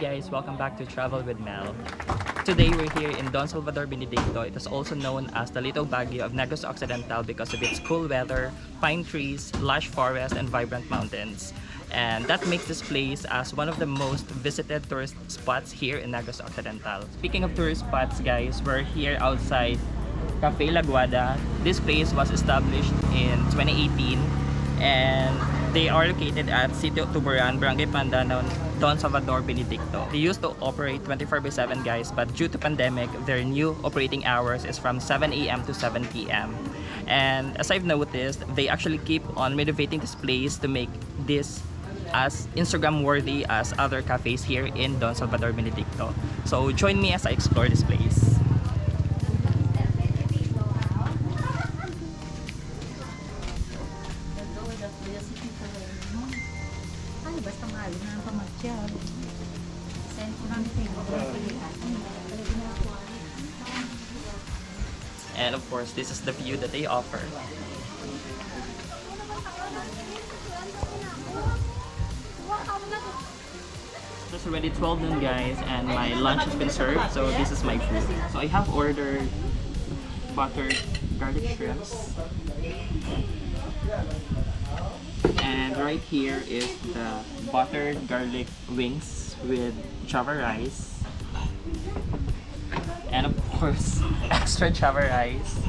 guys, welcome back to Travel with Mel. Today we're here in Don Salvador Benedicto. It is also known as the Little Baguio of Negros Occidental because of its cool weather, pine trees, lush forest, and vibrant mountains. And that makes this place as one of the most visited tourist spots here in Negros Occidental. Speaking of tourist spots guys, we're here outside Cafe Laguarda. This place was established in 2018 and they are located at Sitio Tuburan, Barangay Pandanon, Don Salvador Benedicto. They used to operate 24/7 guys, but due to pandemic, their new operating hours is from 7 a.m. to 7 p.m. And as I've noticed, they actually keep on renovating this place to make this as Instagram worthy as other cafes here in Don Salvador Benedicto. So join me as I explore this place. And of course, this is the view that they offer. It's already 12 noon guys and my lunch has been served, so this is my food. So I have ordered buttered garlic shrimps. And right here is the buttered garlic wings with java rice. And of course, extra java rice.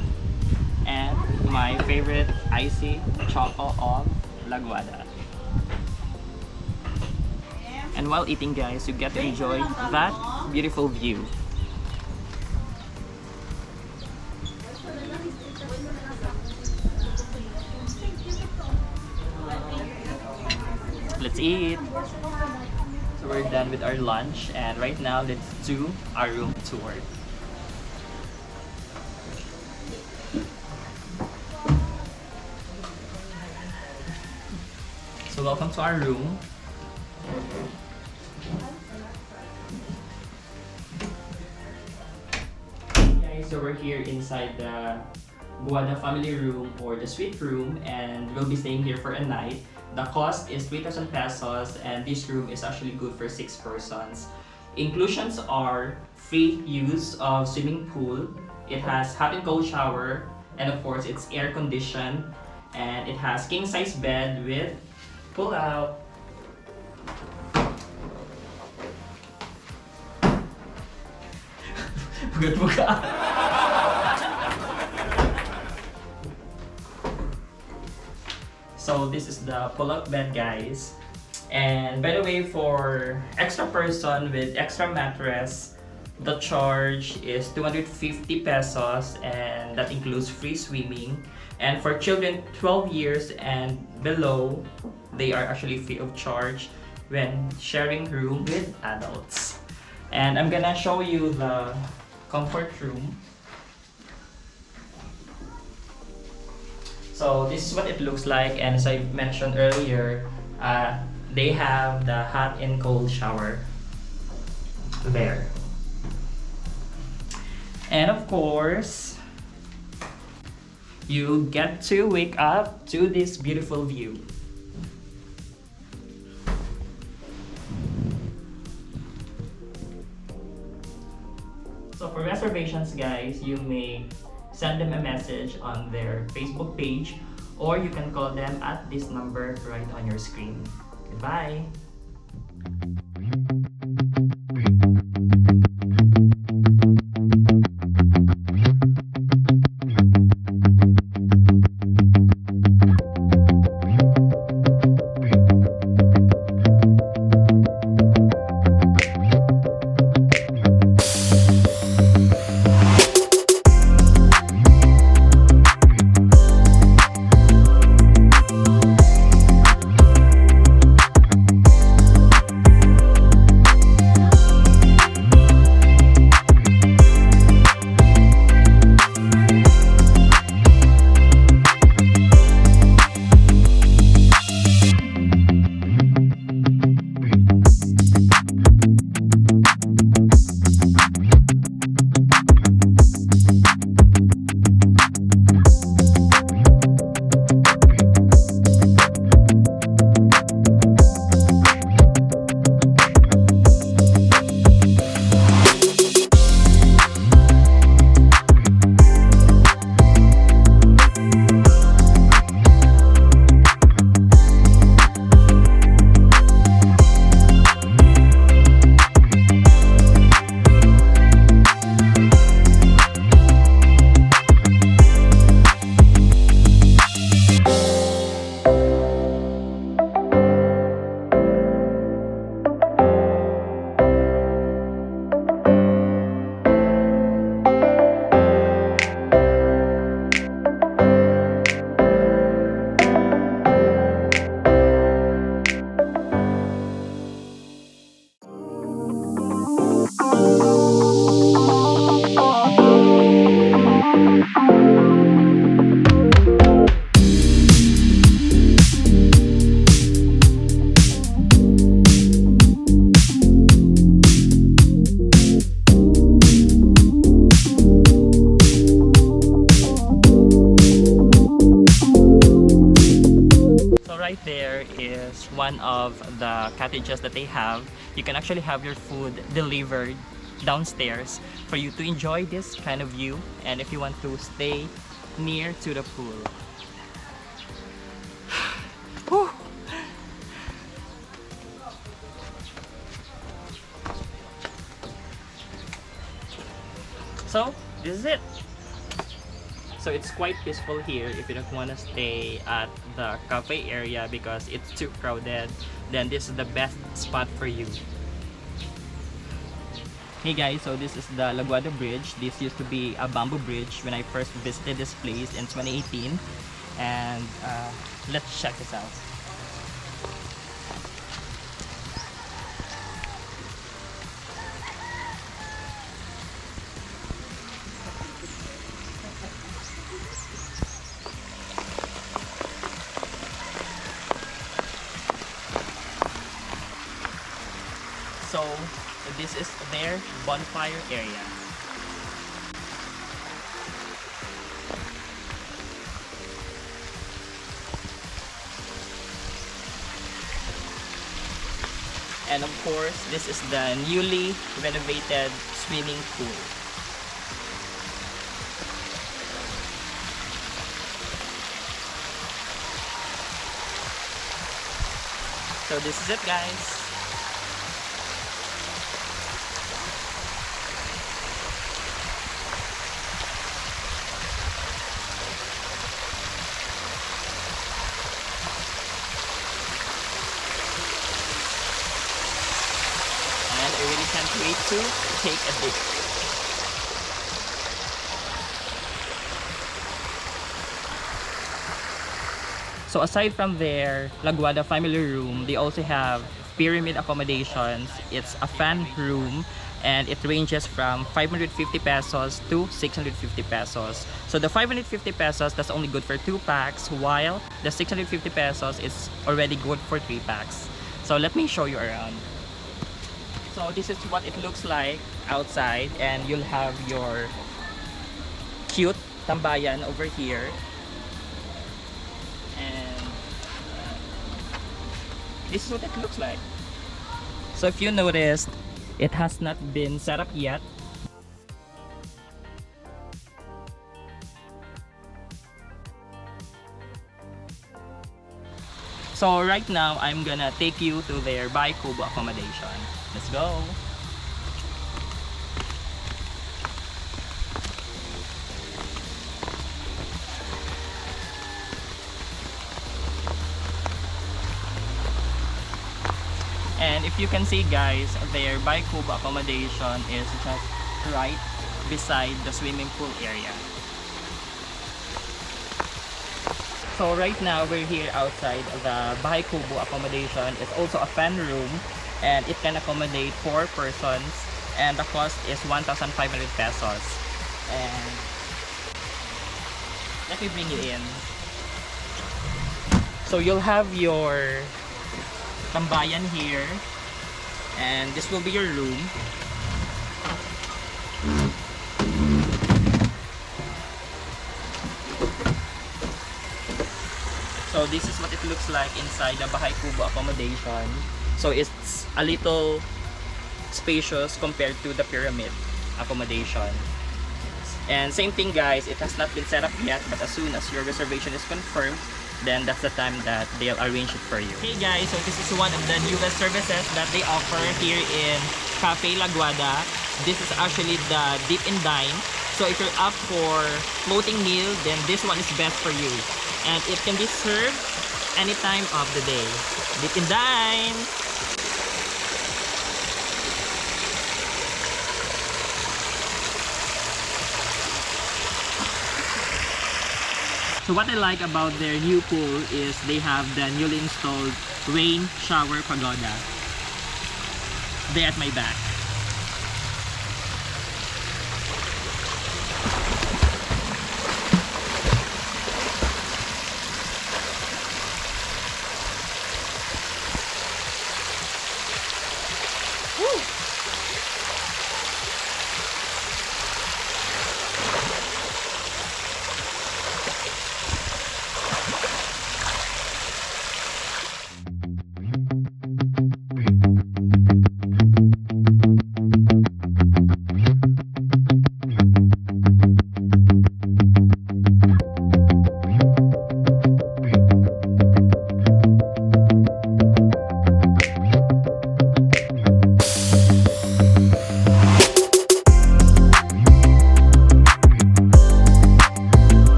And my favorite icy choco of Laguarda. And while eating guys, you get to enjoy that beautiful view. Let's eat! So we're done with our lunch and right now let's do our room tour. So welcome to our room. Guys, so we're here inside the Guada family room or the suite room and we'll be staying here for a night. The cost is 3,000 pesos and this room is actually good for 6 persons. Inclusions are free use of swimming pool. It has hot and cold shower and of course it's air conditioned and it has king size bed with pull out. So this is the pull-out bed guys. And by the way, for extra person with extra mattress, the charge is 250 pesos and that includes free swimming. And for children 12 years and below, they are actually free of charge when sharing room with adults. And I'm gonna show you the comfort room. So this is what it looks like, and as I mentioned earlier, they have the hot and cold shower there. And of course, you get to wake up to this beautiful view. So for reservations guys, you may send them a message on their Facebook page or you can call them at this number right on your screen. Goodbye! here is one of the cottages that they have. You can actually have your food delivered downstairs for you to enjoy this kind of view, and if you want to stay near to the pool. Whew. So this is it. So it's quite peaceful here if you don't want to stay at the cafe area because it's too crowded. Then this is the best spot for you. Hey guys, so this is the Laguarda bridge. This used to be a bamboo bridge when I first visited this place in 2018. And let's check this out. So this is their bonfire area. And of course, this is the newly renovated swimming pool. So this is it, guys. I really can't wait to take a dip. So aside from their Laguarda family room, they also have pyramid accommodations. It's a fan room and it ranges from 550 pesos to 650 pesos. So the 550 pesos, that's only good for 2 packs, while the 650 pesos is already good for 3 packs. So let me show you around. So this is what it looks like outside, and you'll have your cute tambayan over here. And this is what it looks like. So if you noticed, it has not been set up yet. So right now, I'm gonna take you to their bahay kubo accommodation. Let's go! And if you can see, guys, their bahay kubo accommodation is just right beside the swimming pool area. So right now, we're here outside the bahay kubo accommodation. It's also a fan room, and it can accommodate 4 persons, and the cost is 1,500 pesos. And let me bring you in. So you'll have your tambayan here, and this will be your room. So this is what it looks like inside the bahay kubo accommodation. So it's a little spacious compared to the pyramid accommodation. And same thing, guys, it has not been set up yet, but as soon as your reservation is confirmed, then that's the time that they'll arrange it for you. Hey guys, so this is one of the newest services that they offer here in Cafe Laguarda. This is actually the dip and dine. So if you're up for floating meal, then this one is best for you. And it can be served any time of the day. Dip and dine! So what I like about their new pool is they have the newly installed rain shower pagoda there at my back.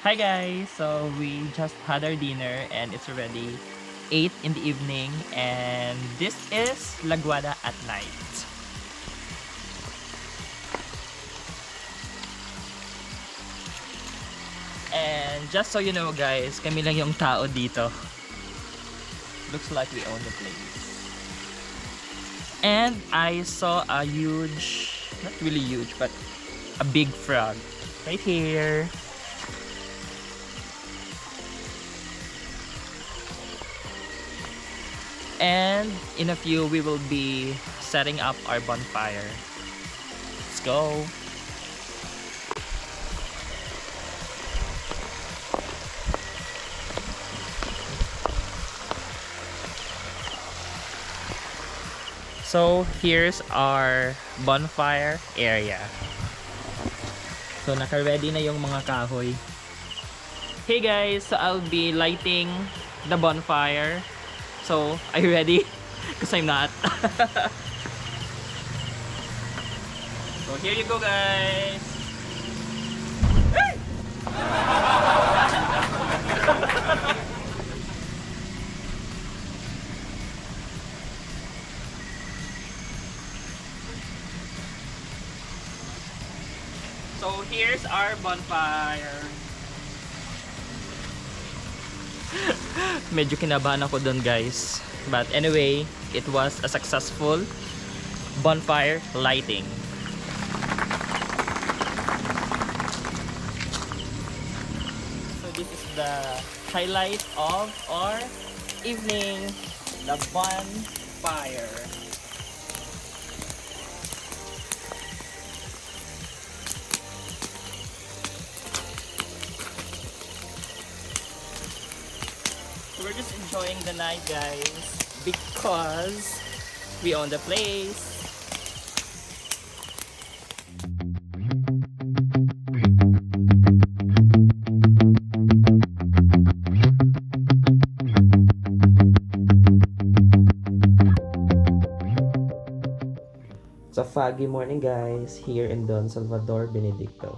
Hi guys! So we just had our dinner and it's already 8 in the evening and this is Laguarda at night. And just so you know guys, kami lang yung tao dito. Looks like we own the place. And I saw a huge, not really huge, but a big frog right here. And in a few, we will be setting up our bonfire. Let's go! So here's our bonfire area. So naka-ready na yung mga kahoy. Hey guys, so I'll be lighting the bonfire. So, are you ready? Because I'm not. So here you go guys. So here's our bonfire. Medyo kinabahan ako doon guys. But anyway, it was a successful bonfire lighting. So this is the highlight of our evening, the bonfire. We're just enjoying the night guys because we own the place. It's a foggy morning guys here in Don Salvador Benedicto.